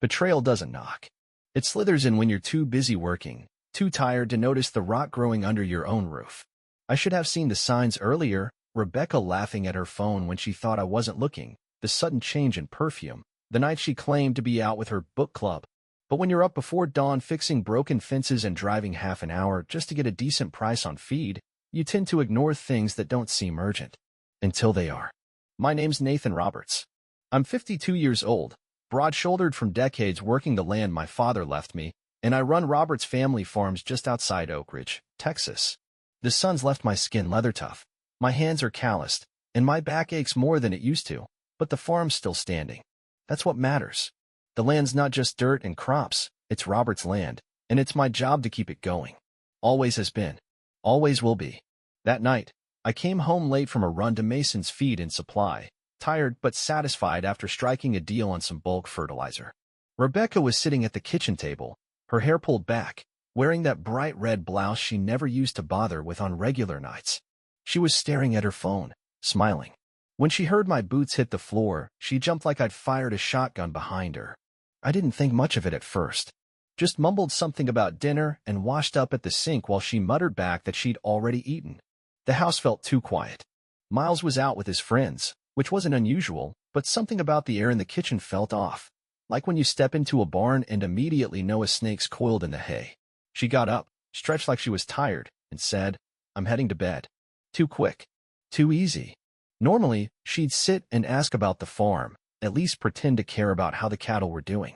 Betrayal doesn't knock. It slithers in when you're too busy working, too tired to notice the rot growing under your own roof. I should have seen the signs earlier, Rebecca laughing at her phone when she thought I wasn't looking, the sudden change in perfume, the night she claimed to be out with her book club. But when you're up before dawn fixing broken fences and driving half an hour just to get a decent price on feed, you tend to ignore things that don't seem urgent. Until they are. My name's Nathan Roberts. I'm 52 years old, broad-shouldered from decades working the land my father left me, and I run Roberts Family Farms just outside Oak Ridge, Texas. The sun's left my skin leather tough, my hands are calloused, and my back aches more than it used to, but the farm's still standing. That's what matters. The land's not just dirt and crops, it's Robert's land, and it's my job to keep it going. Always has been. Always will be. That night, I came home late from a run to Mason's Feed and Supply, tired but satisfied after striking a deal on some bulk fertilizer. Rebecca was sitting at the kitchen table, her hair pulled back, wearing that bright red blouse she never used to bother with on regular nights. She was staring at her phone, smiling. When she heard my boots hit the floor, she jumped like I'd fired a shotgun behind her. I didn't think much of it at first. Just mumbled something about dinner and washed up at the sink while she muttered back that she'd already eaten. The house felt too quiet. Miles was out with his friends, which wasn't unusual, but something about the air in the kitchen felt off. Like when you step into a barn and immediately know a snake's coiled in the hay. She got up, stretched like she was tired, and said, "I'm heading to bed." Too quick. Too easy. Normally, she'd sit and ask about the farm, at least pretend to care about how the cattle were doing.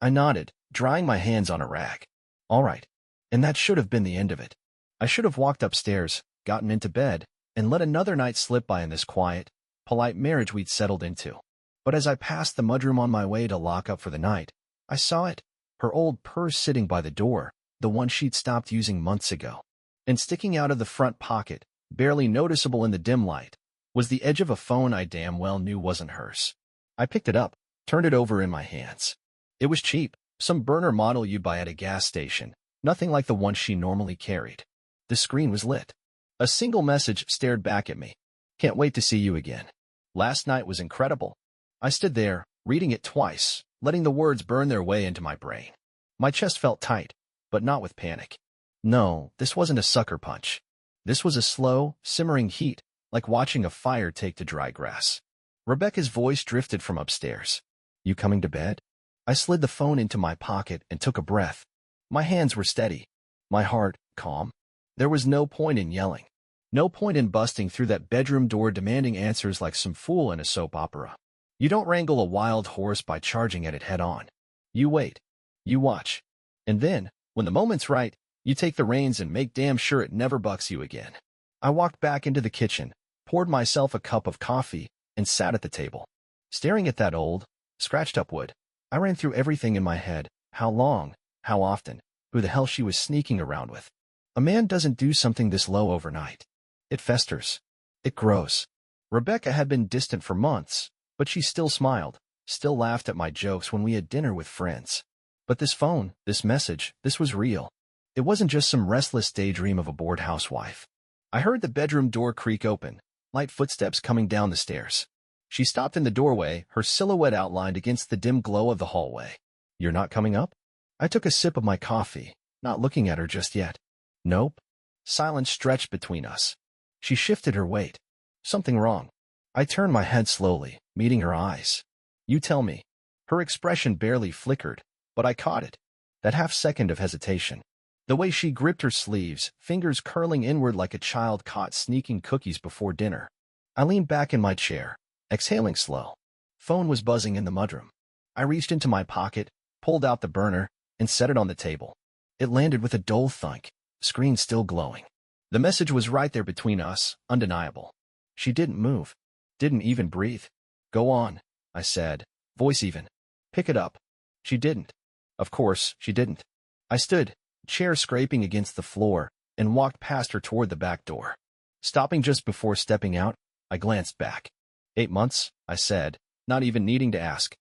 I nodded, drying my hands on a rag. All right. And that should have been the end of it. I should have walked upstairs, gotten into bed, and let another night slip by in this quiet, polite marriage we'd settled into. But as I passed the mudroom on my way to lock up for the night, I saw it, her old purse sitting by the door, the one she'd stopped using months ago. And sticking out of the front pocket, barely noticeable in the dim light, was the edge of a phone I damn well knew wasn't hers. I picked it up, turned it over in my hands. It was cheap, some burner model you'd buy at a gas station, nothing like the one she normally carried. The screen was lit. A single message stared back at me. "Can't wait to see you again. Last night was incredible." I stood there, reading it twice, letting the words burn their way into my brain. My chest felt tight, but not with panic. No, this wasn't a sucker punch. This was a slow, simmering heat, like watching a fire take to dry grass. Rebecca's voice drifted from upstairs. "You coming to bed?" I slid the phone into my pocket and took a breath. My hands were steady. My heart, calm. There was no point in yelling. No point in busting through that bedroom door demanding answers like some fool in a soap opera. You don't wrangle a wild horse by charging at it head-on. You wait. You watch. And then, when the moment's right, you take the reins and make damn sure it never bucks you again. I walked back into the kitchen, poured myself a cup of coffee, and sat at the table. Staring at that old, scratched-up wood, I ran through everything in my head. How long? How often? Who the hell she was sneaking around with? A man doesn't do something this low overnight. It festers. It grows. Rebecca had been distant for months, but she still smiled, still laughed at my jokes when we had dinner with friends. But this phone, this message, this was real. It wasn't just some restless daydream of a bored housewife. I heard the bedroom door creak open, light footsteps coming down the stairs. She stopped in the doorway, her silhouette outlined against the dim glow of the hallway. "You're not coming up?" I took a sip of my coffee, not looking at her just yet. Nope. Silence stretched between us. She shifted her weight. Something wrong. I turned my head slowly, meeting her eyes. "You tell me." Her expression barely flickered, but I caught it. That half-second of hesitation. The way she gripped her sleeves, fingers curling inward like a child caught sneaking cookies before dinner. I leaned back in my chair, exhaling slow. Phone was buzzing in the mudroom. I reached into my pocket, pulled out the burner, and set it on the table. It landed with a dull thunk, screen still glowing. The message was right there between us, undeniable. She didn't move. Didn't even breathe. "Go on," I said, voice even. "Pick it up." She didn't. Of course, she didn't. I stood, chair scraping against the floor, and walked past her toward the back door. Stopping just before stepping out, I glanced back. 8 months, I said, not even needing to ask.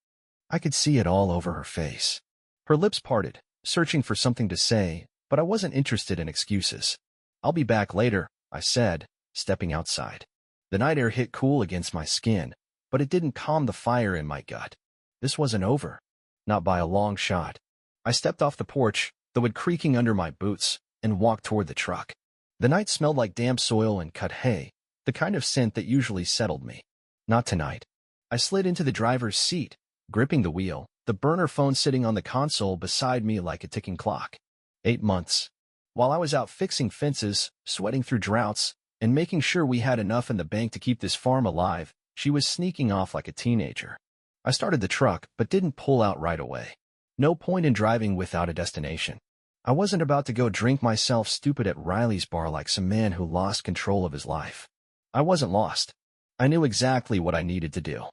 I could see it all over her face. Her lips parted, searching for something to say, but I wasn't interested in excuses. "I'll be back later," I said, stepping outside. The night air hit cool against my skin, but it didn't calm the fire in my gut. This wasn't over. not by a long shot. I stepped off the porch, the wood creaking under my boots, and walked toward the truck. The night smelled like damp soil and cut hay, the kind of scent that usually settled me. Not tonight. I slid into the driver's seat, gripping the wheel, the burner phone sitting on the console beside me like a ticking clock. 8 months. While I was out fixing fences, sweating through droughts, and making sure we had enough in the bank to keep this farm alive, she was sneaking off like a teenager. I started the truck, but didn't pull out right away. No point in driving without a destination. I wasn't about to go drink myself stupid at Riley's bar like some man who lost control of his life. I wasn't lost. I knew exactly what I needed to do.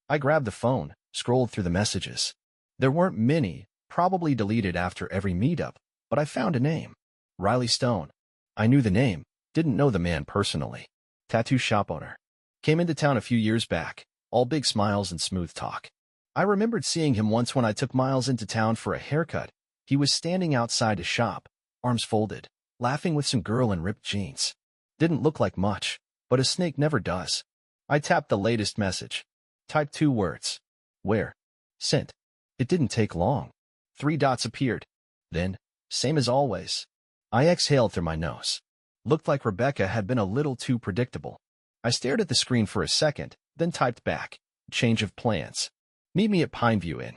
I grabbed the phone, scrolled through the messages. There weren't many, probably deleted after every meetup, but I found a name. Riley Stone. I knew the name, didn't know the man personally. Tattoo shop owner. Came into town a few years back, all big smiles and smooth talk. I remembered seeing him once when I took Miles into town for a haircut. He was standing outside his shop, arms folded, laughing with some girl in ripped jeans. Didn't look like much, but a snake never does. I tapped the latest message. Typed 2 words. Where? Sent. It didn't take long. 3 dots appeared. Then, same as always. I exhaled through my nose. Looked like Rebecca had been a little too predictable. I stared at the screen for a second, then typed back. Change of plans. Meet me at Pineview Inn.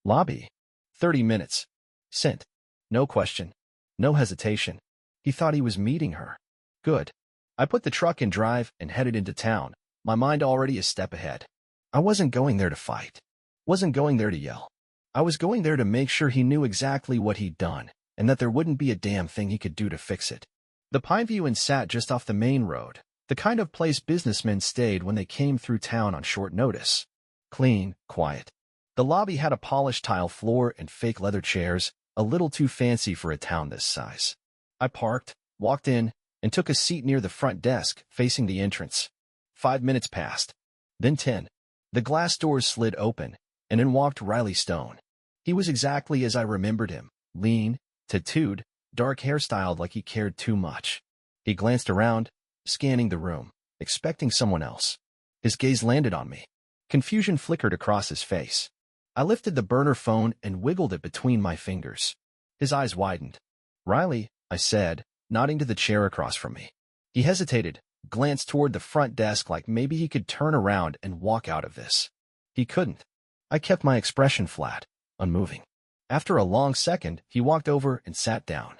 Lobby. 30 minutes. Sent. No question. No hesitation. He thought he was meeting her. Good. I put the truck in drive and headed into town, my mind already a step ahead. I wasn't going there to fight. Wasn't going there to yell. I was going there to make sure he knew exactly what he'd done, and that there wouldn't be a damn thing he could do to fix it. The Pineview Inn sat just off the main road, the kind of place businessmen stayed when they came through town on short notice. Clean, quiet. The lobby had a polished tile floor and fake leather chairs, a little too fancy for a town this size. I parked, walked in, and took a seat near the front desk, facing the entrance. 5 minutes passed. Then 10. The glass doors slid open, and in walked Riley Stone. He was exactly as I remembered him, lean, tattooed, dark hairstyled like he cared too much. He glanced around, scanning the room, expecting someone else. His gaze landed on me. Confusion flickered across his face. I lifted the burner phone and wiggled it between my fingers. His eyes widened. Riley, I said, nodding to the chair across from me. He hesitated, glanced toward the front desk like maybe he could turn around and walk out of this. He couldn't. I kept my expression flat, unmoving. After a long second, he walked over and sat down.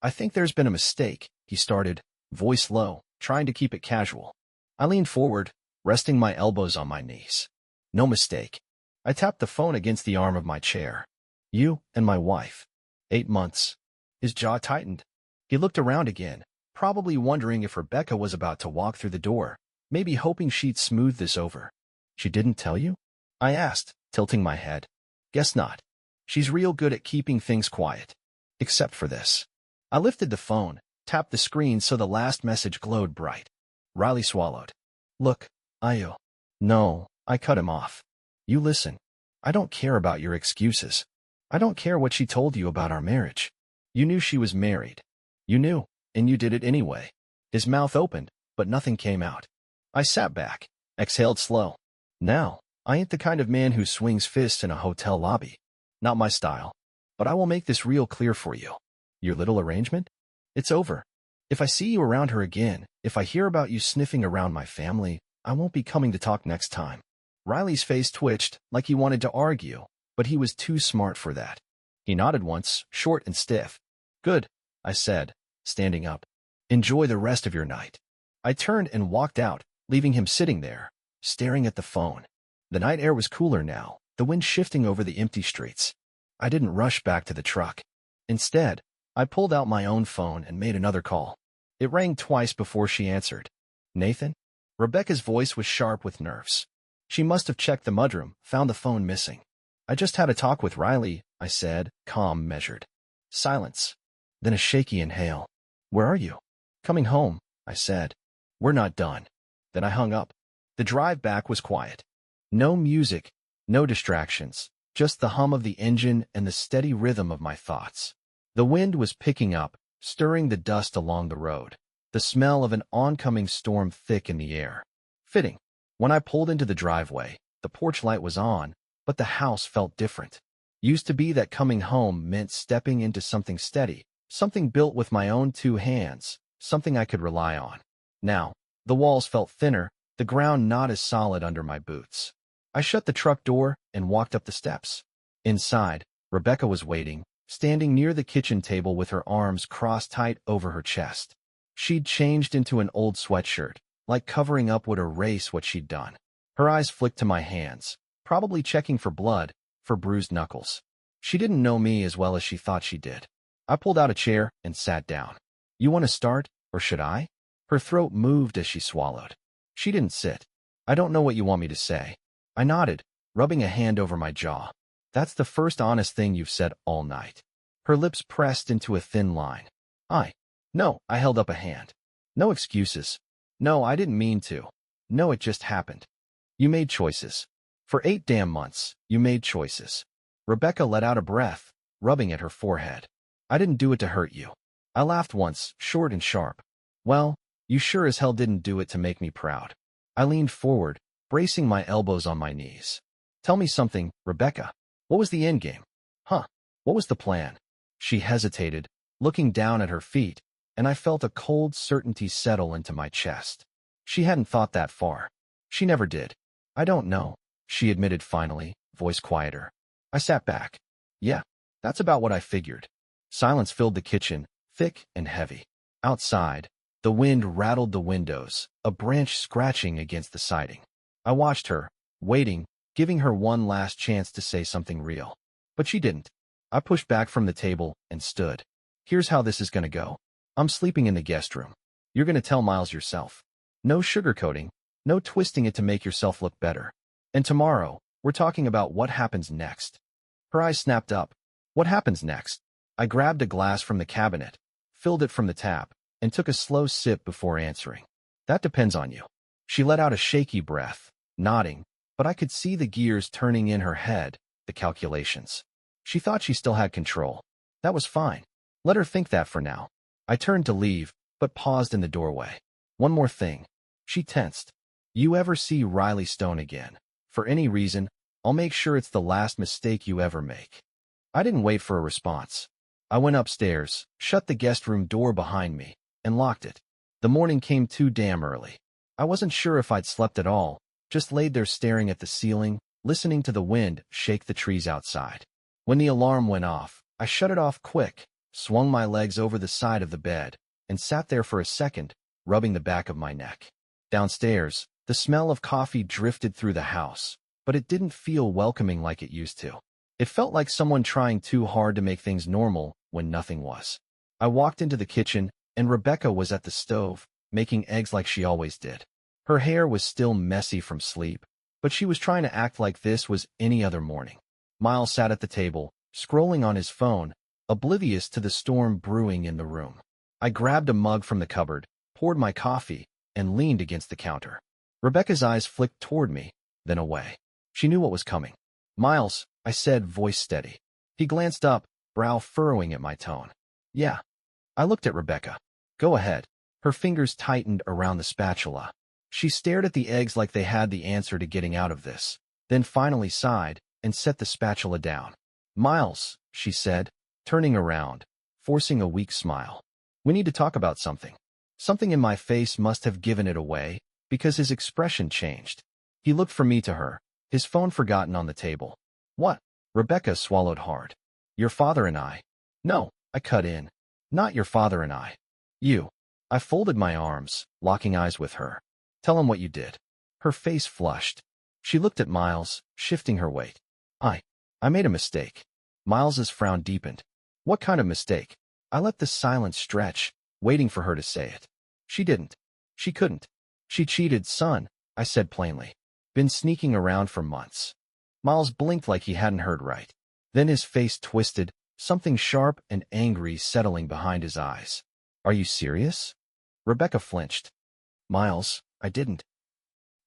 I think there's been a mistake, he started, voice low, trying to keep it casual. I leaned forward, resting my elbows on my knees. No mistake. I tapped the phone against the arm of my chair. You and my wife. 8 months. His jaw tightened. He looked around again, probably wondering if Rebecca was about to walk through the door, maybe hoping she'd smooth this over. She didn't tell you? I asked, tilting my head. Guess not. She's real good at keeping things quiet. Except for this. I lifted the phone, tapped the screen so the last message glowed bright. Riley swallowed. Look, Ayo. No, I cut him off. You listen. I don't care about your excuses. I don't care what she told you about our marriage. You knew she was married. You knew, and you did it anyway. His mouth opened, but nothing came out. I sat back, exhaled slow. Now, I ain't the kind of man who swings fists in a hotel lobby. Not my style. But I will make this real clear for you. Your little arrangement? It's over. If I see you around her again, if I hear about you sniffing around my family, I won't be coming to talk next time. Riley's face twitched, like he wanted to argue, but he was too smart for that. He nodded once, short and stiff. Good, I said, standing up. Enjoy the rest of your night. I turned and walked out, leaving him sitting there, staring at the phone. The night air was cooler now, the wind shifting over the empty streets. I didn't rush back to the truck. Instead, I pulled out my own phone and made another call. It rang twice before she answered. Nathan? Rebecca's voice was sharp with nerves. She must have checked the mudroom, found the phone missing. I just had a talk with Riley, I said, calm, measured. Silence. Then a shaky inhale. Where are you? Coming home, I said. We're not done. Then I hung up. The drive back was quiet. No music, no distractions, just the hum of the engine and the steady rhythm of my thoughts. The wind was picking up, stirring the dust along the road, the smell of an oncoming storm thick in the air. Fitting. When I pulled into the driveway, the porch light was on, but the house felt different. Used to be that coming home meant stepping into something steady, something built with my own two hands, something I could rely on. Now, the walls felt thinner, the ground not as solid under my boots. I shut the truck door and walked up the steps. Inside, Rebecca was waiting, standing near the kitchen table with her arms crossed tight over her chest. She'd changed into an old sweatshirt, like covering up would erase what she'd done. Her eyes flicked to my hands, probably checking for blood, for bruised knuckles. She didn't know me as well as she thought she did. I pulled out a chair and sat down. You want to start, or should I? Her throat moved as she swallowed. She didn't sit. I don't know what you want me to say. I nodded, rubbing a hand over my jaw. That's the first honest thing you've said all night. Her lips pressed into a thin line. No, I held up a hand. No excuses. No, I didn't mean to. No, it just happened. You made choices. For 8 damn months, you made choices. Rebecca let out a breath, rubbing at her forehead. I didn't do it to hurt you. I laughed once, short and sharp. Well, you sure as hell didn't do it to make me proud. I leaned forward, bracing my elbows on my knees. Tell me something, Rebecca. What was the endgame? What was the plan? She hesitated, looking down at her feet, and I felt a cold certainty settle into my chest. She hadn't thought that far. She never did. I don't know, she admitted finally, voice quieter. I sat back. Yeah, that's about what I figured. Silence filled the kitchen, thick and heavy. Outside, the wind rattled the windows, a branch scratching against the siding. I watched her, waiting, giving her one last chance to say something real. But she didn't. I pushed back from the table and stood. Here's how this is going to go. I'm sleeping in the guest room. You're going to tell Miles yourself. No sugarcoating, no twisting it to make yourself look better. And tomorrow, we're talking about what happens next. Her eyes snapped up. What happens next? I grabbed a glass from the cabinet, filled it from the tap, and took a slow sip before answering. That depends on you. She let out a shaky breath, nodding, but I could see the gears turning in her head, the calculations. She thought she still had control. That was fine. Let her think that for now. I turned to leave, but paused in the doorway. One more thing. She tensed. You ever see Riley Stone again, for any reason, I'll make sure it's the last mistake you ever make. I didn't wait for a response. I went upstairs, shut the guest room door behind me, and locked it. The morning came too damn early. I wasn't sure if I'd slept at all, just laid there staring at the ceiling, listening to the wind shake the trees outside. When the alarm went off, I shut it off quick, swung my legs over the side of the bed, and sat there for a second, rubbing the back of my neck. Downstairs, the smell of coffee drifted through the house, but it didn't feel welcoming like it used to. It felt like someone trying too hard to make things normal when nothing was. I walked into the kitchen, and Rebecca was at the stove, making eggs like she always did. Her hair was still messy from sleep, but she was trying to act like this was any other morning. Miles sat at the table, scrolling on his phone, oblivious to the storm brewing in the room. I grabbed a mug from the cupboard, poured my coffee, and leaned against the counter. Rebecca's eyes flicked toward me, then away. She knew what was coming. Miles, I said, voice steady. He glanced up, brow furrowing at my tone. Yeah. I looked at Rebecca. Go ahead. Her fingers tightened around the spatula. She stared at the eggs like they had the answer to getting out of this, then finally sighed and set the spatula down. Miles, she said, turning around, forcing a weak smile. We need to talk about something. Something in my face must have given it away, because his expression changed. He looked from me to her, his phone forgotten on the table. What? Rebecca swallowed hard. Your father and I. No, I cut in. Not your father and I. You. I folded my arms, locking eyes with her. Tell him what you did. Her face flushed. She looked at Miles, shifting her weight. I made a mistake. Miles's frown deepened. What kind of mistake? I let the silence stretch, waiting for her to say it. She didn't. She couldn't. She cheated, son, I said plainly. Been sneaking around for months. Miles blinked like he hadn't heard right. Then his face twisted, something sharp and angry settling behind his eyes. Are you serious? Rebecca flinched. Miles, I didn't.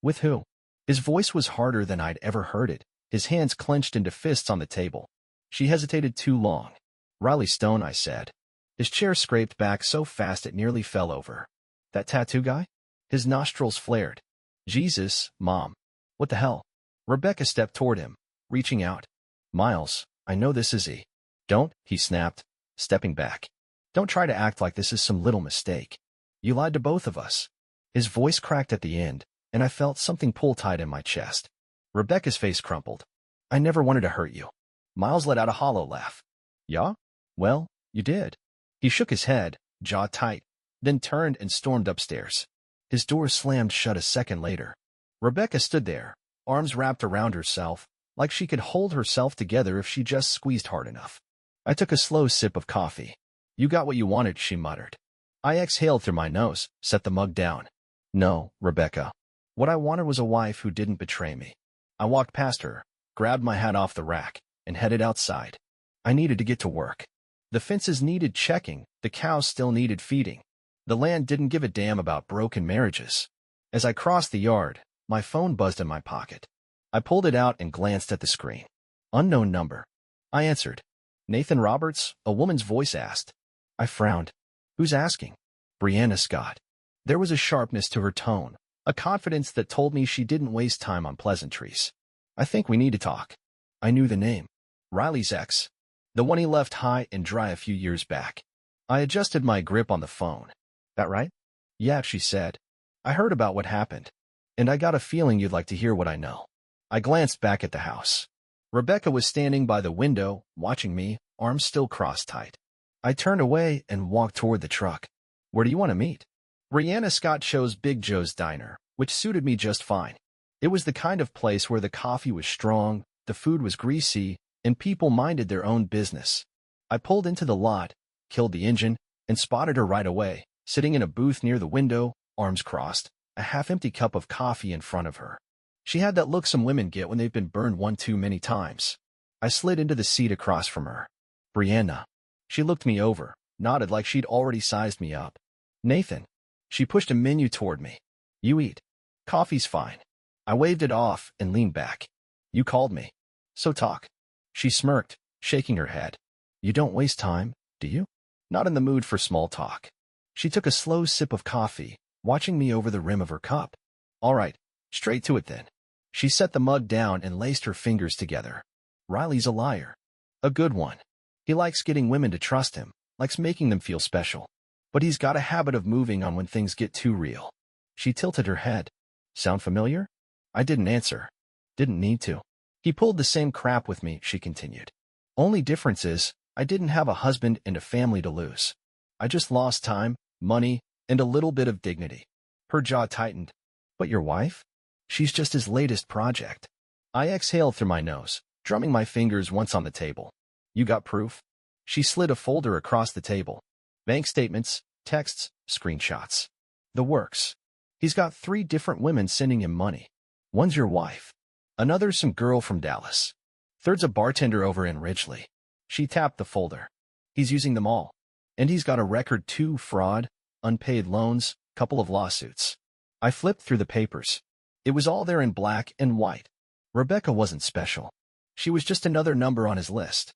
With who? His voice was harder than I'd ever heard it, his hands clenched into fists on the table. She hesitated too long. Riley Stone, I said. His chair scraped back so fast it nearly fell over. That tattoo guy? His nostrils flared. Jesus, Mom. What the hell? Rebecca stepped toward him, reaching out. Miles, I know this is he. Don't, he snapped, stepping back. Don't try to act like this is some little mistake. You lied to both of us. His voice cracked at the end, and I felt something pull tight in my chest. Rebecca's face crumpled. I never wanted to hurt you. Miles let out a hollow laugh. Yeah? Well, you did. He shook his head, jaw tight, then turned and stormed upstairs. His door slammed shut a second later. Rebecca stood there, arms wrapped around herself, like she could hold herself together if she just squeezed hard enough. I took a slow sip of coffee. You got what you wanted, she muttered. I exhaled through my nose, set the mug down. No, Rebecca. What I wanted was a wife who didn't betray me. I walked past her, grabbed my hat off the rack, and headed outside. I needed to get to work. The fences needed checking, the cows still needed feeding. The land didn't give a damn about broken marriages. As I crossed the yard, my phone buzzed in my pocket. I pulled it out and glanced at the screen. Unknown number. I answered. Nathan Roberts, a woman's voice asked. I frowned. Who's asking? Brianna Scott. There was a sharpness to her tone, a confidence that told me she didn't waste time on pleasantries. I think we need to talk. I knew the name. Riley's ex. The one he left high and dry a few years back. I adjusted my grip on the phone. That right? Yeah, she said. I heard about what happened. And I got a feeling you'd like to hear what I know. I glanced back at the house. Rebecca was standing by the window, watching me, arms still crossed tight. I turned away and walked toward the truck. Where do you want to meet? Brianna Scott chose Big Joe's Diner, which suited me just fine. It was the kind of place where the coffee was strong, the food was greasy, and people minded their own business. I pulled into the lot, killed the engine, and spotted her right away, sitting in a booth near the window, arms crossed, a half-empty cup of coffee in front of her. She had that look some women get when they've been burned one too many times. I slid into the seat across from her. Brianna. She looked me over, nodded like she'd already sized me up. Nathan. She pushed a menu toward me. You eat. Coffee's fine. I waved it off and leaned back. You called me. So talk. She smirked, shaking her head. You don't waste time, do you? Not in the mood for small talk. She took a slow sip of coffee, watching me over the rim of her cup. All right, straight to it then. She set the mug down and laced her fingers together. Riley's a liar. A good one. He likes getting women to trust him, likes making them feel special. But he's got a habit of moving on when things get too real. She tilted her head. Sound familiar? I didn't answer. Didn't need to. He pulled the same crap with me, she continued. Only difference is, I didn't have a husband and a family to lose. I just lost time, money, and a little bit of dignity. Her jaw tightened. But your wife? She's just his latest project. I exhaled through my nose, drumming my fingers once on the table. You got proof? She slid a folder across the table. Bank statements, texts, screenshots. The works. He's got 3 different women sending him money. One's your wife. Another's some girl from Dallas. Third's a bartender over in Ridgely. She tapped the folder. He's using them all. And he's got a record too: fraud, unpaid loans, couple of lawsuits. I flipped through the papers. It was all there in black and white. Rebecca wasn't special. She was just another number on his list.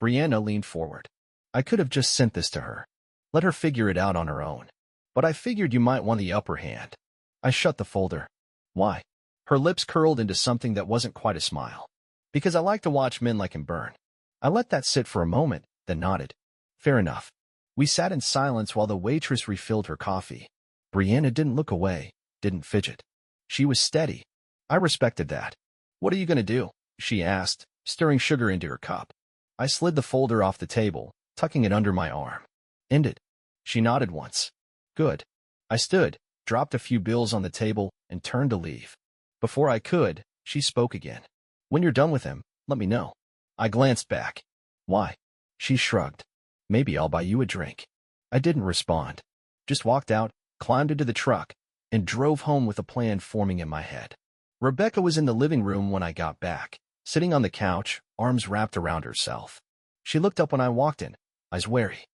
Brianna leaned forward. I could have just sent this to her. Let her figure it out on her own. But I figured you might want the upper hand. I shut the folder. Why? Her lips curled into something that wasn't quite a smile. Because I like to watch men like him burn. I let that sit for a moment, then nodded. Fair enough. We sat in silence while the waitress refilled her coffee. Brianna didn't look away, didn't fidget. She was steady. I respected that. What are you going to do? She asked, stirring sugar into her cup. I slid the folder off the table, tucking it under my arm. End it. She nodded once. Good. I stood, dropped a few bills on the table, and turned to leave. Before I could, she spoke again. When you're done with him, let me know. I glanced back. Why? She shrugged. Maybe I'll buy you a drink. I didn't respond. Just walked out, climbed into the truck, and drove home with a plan forming in my head. Rebecca was in the living room when I got back, sitting on the couch, arms wrapped around herself. She looked up when I walked in, eyes wary.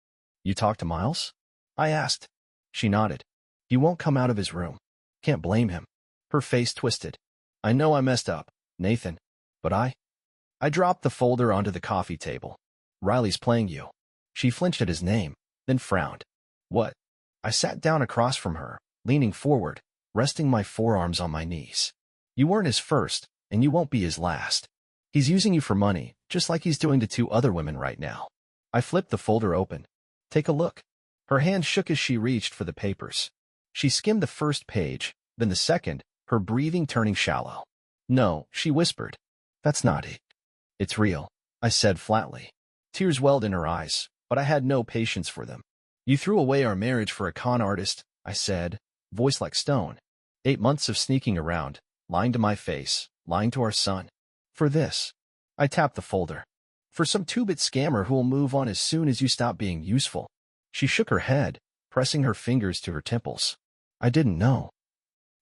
You talked to Miles? I asked. She nodded. He won't come out of his room. Can't blame him. Her face twisted. I know I messed up, Nathan, but I dropped the folder onto the coffee table. Riley's playing you. She flinched at his name, then frowned. What? I sat down across from her, leaning forward, resting my forearms on my knees. You weren't his first, and you won't be his last. He's using you for money, just like he's doing to 2 other women right now. I flipped the folder open. Take a look. Her hand shook as she reached for the papers. She skimmed the first page, then the second, her breathing turning shallow. No, she whispered. That's not it. It's real, I said flatly. Tears welled in her eyes, but I had no patience for them. You threw away our marriage for a con artist, I said, voice like stone. 8 months of sneaking around, lying to my face, lying to our son. For this. I tapped the folder. For some two-bit scammer who'll move on as soon as you stop being useful. She shook her head, pressing her fingers to her temples. I didn't know.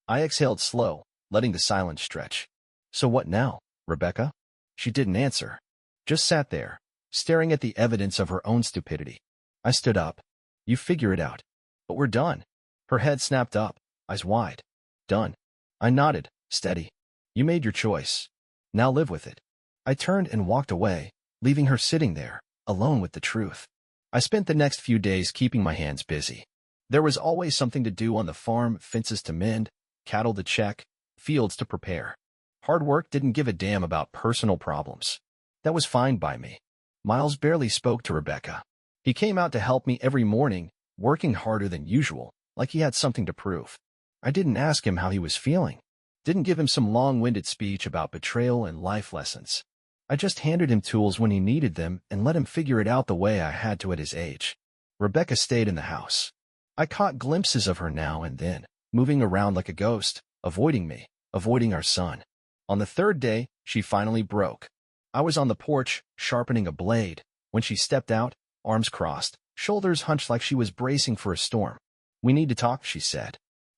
I exhaled slow, letting the silence stretch. So what now, Rebecca? She didn't answer. Just sat there, staring at the evidence of her own stupidity. I stood up. You figure it out. But we're done. Her head snapped up, eyes wide. Done. I nodded, steady. You made your choice. Now live with it. I turned and walked away, leaving her sitting there, alone with the truth. I spent the next few days keeping my hands busy. There was always something to do on the farm, fences to mend, cattle to check, fields to prepare. Hard work didn't give a damn about personal problems. That was fine by me. Miles barely spoke to Rebecca. He came out to help me every morning, working harder than usual, like he had something to prove. I didn't ask him how he was feeling. Didn't give him some long-winded speech about betrayal and life lessons. I just handed him tools when he needed them and let him figure it out the way I had to at his age. Rebecca stayed in the house. I caught glimpses of her now and then, moving around like a ghost, avoiding me, avoiding our son. On the third day, she finally broke. I was on the porch, sharpening a blade, when she stepped out, arms crossed, shoulders hunched like she was bracing for a storm. We need to talk, she said.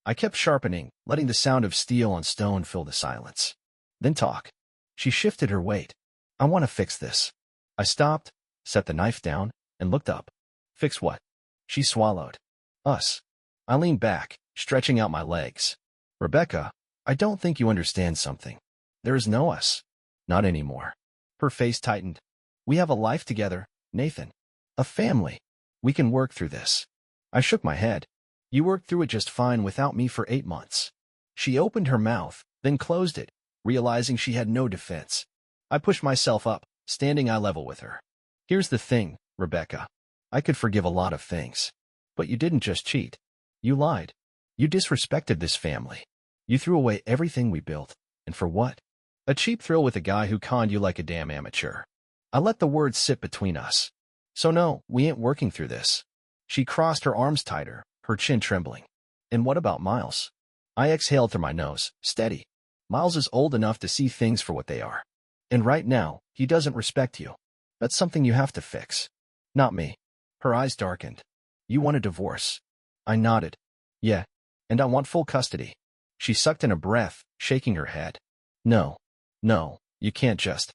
I kept sharpening, letting the sound of steel on stone fill the silence. Then talk. She shifted her weight. I want to fix this. I stopped, set the knife down, and looked up. Fix what? She swallowed. Us. I leaned back, stretching out my legs. Rebecca, I don't think you understand something. There is no us. Not anymore. Her face tightened. We have a life together, Nathan. A family. We can work through this. I shook my head. You worked through it just fine without me for 8 months. She opened her mouth, then closed it, realizing she had no defense. I pushed myself up, standing eye level with her. Here's the thing, Rebecca. I could forgive a lot of things. But you didn't just cheat. You lied. You disrespected this family. You threw away everything we built. And for what? A cheap thrill with a guy who conned you like a damn amateur. I let the words sit between us. So no, we ain't working through this. She crossed her arms tighter, her chin trembling. And what about Miles? I exhaled through my nose, steady. Miles is old enough to see things for what they are. And right now, he doesn't respect you. That's something you have to fix. Not me. Her eyes darkened. You want a divorce? I nodded. Yeah. And I want full custody. She sucked in a breath, shaking her head. No. No, you can't just.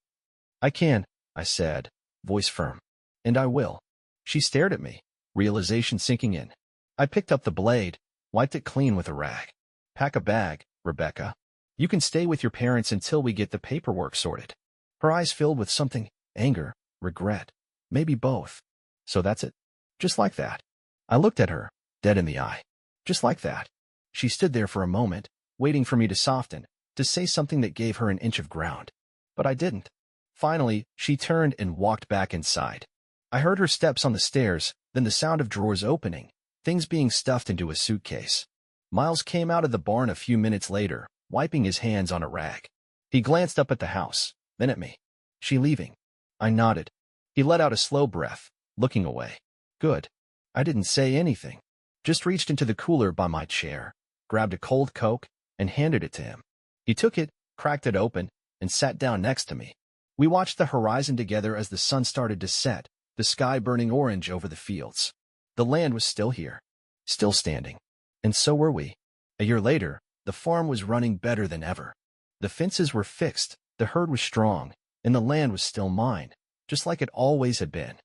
I can, I said, voice firm. And I will. She stared at me, realization sinking in. I picked up the blade, wiped it clean with a rag. Pack a bag, Rebecca. You can stay with your parents until we get the paperwork sorted. Her eyes filled with something, anger, regret, maybe both. So that's it? Just like that. I looked at her, dead in the eye. Just like that. She stood there for a moment, waiting for me to soften, to say something that gave her an inch of ground. But I didn't. Finally, she turned and walked back inside. I heard her steps on the stairs, then the sound of drawers opening, things being stuffed into a suitcase. Miles came out of the barn a few minutes later, wiping his hands on a rag. He glanced up at the house, then at me. She leaving? I nodded. He let out a slow breath, looking away. Good. I didn't say anything. Just reached into the cooler by my chair, grabbed a cold Coke, and handed it to him. He took it, cracked it open, and sat down next to me. We watched the horizon together as the sun started to set, the sky burning orange over the fields. The land was still here, still standing. And so were we. A year later, the farm was running better than ever. The fences were fixed, the herd was strong, and the land was still mine, just like it always had been.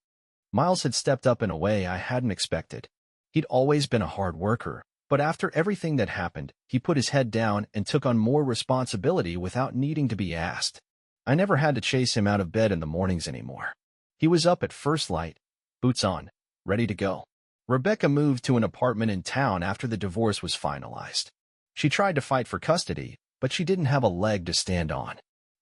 Miles had stepped up in a way I hadn't expected. He'd always been a hard worker, but after everything that happened, he put his head down and took on more responsibility without needing to be asked. I never had to chase him out of bed in the mornings anymore. He was up at first light, boots on, ready to go. Rebecca moved to an apartment in town after the divorce was finalized. She tried to fight for custody, but she didn't have a leg to stand on.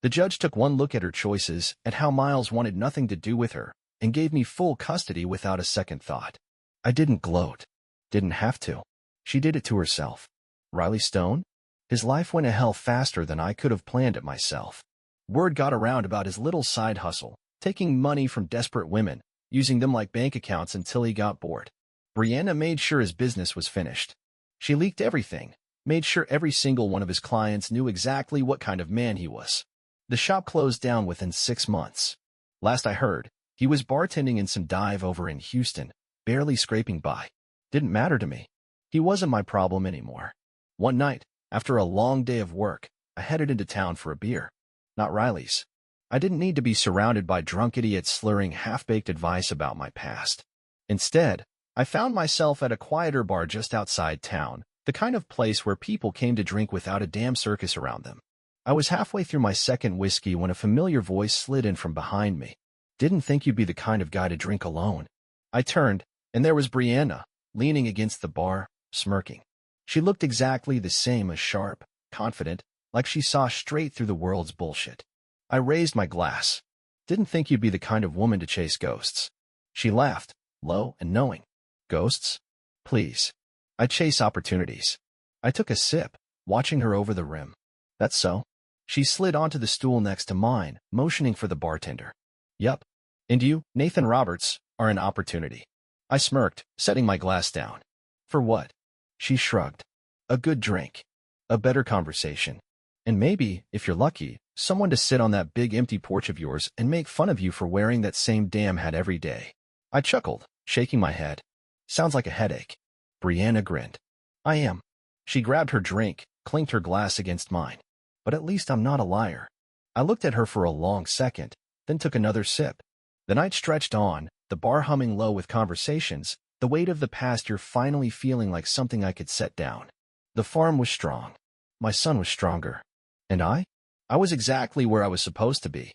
The judge took one look at her choices and how Miles wanted nothing to do with her and gave me full custody without a second thought. I didn't gloat. Didn't have to. She did it to herself. Riley Stone? His life went to hell faster than I could have planned it myself. Word got around about his little side hustle, taking money from desperate women, using them like bank accounts until he got bored. Brianna made sure his business was finished. She leaked everything, made sure every single one of his clients knew exactly what kind of man he was. The shop closed down within 6 months. Last I heard, he was bartending in some dive over in Houston, barely scraping by. Didn't matter to me. He wasn't my problem anymore. One night, after a long day of work, I headed into town for a beer. Not Riley's. I didn't need to be surrounded by drunk idiots slurring half-baked advice about my past. Instead, I found myself at a quieter bar just outside town, the kind of place where people came to drink without a damn circus around them. I was halfway through my second whiskey when a familiar voice slid in from behind me. Didn't think you'd be the kind of guy to drink alone. I turned, and there was Brianna, leaning against the bar, smirking. She looked exactly the same as sharp, confident, like she saw straight through the world's bullshit. I raised my glass. Didn't think you'd be the kind of woman to chase ghosts. She laughed, low and knowing. Ghosts? Please. I chase opportunities. I took a sip, watching her over the rim. That's so. She slid onto the stool next to mine, motioning for the bartender. Yup. And you, Nathan Roberts, are an opportunity. I smirked, setting my glass down. For what? She shrugged. A good drink. A better conversation. And maybe, if you're lucky, someone to sit on that big empty porch of yours and make fun of you for wearing that same damn hat every day. I chuckled, shaking my head. Sounds like a headache. Brianna grinned. I am. She grabbed her drink, clinked her glass against mine. But at least I'm not a liar. I looked at her for a long second, then took another sip. The night stretched on, the bar humming low with conversations, the weight of the past year finally feeling like something I could set down. The farm was strong. My son was stronger. And I? I was exactly where I was supposed to be.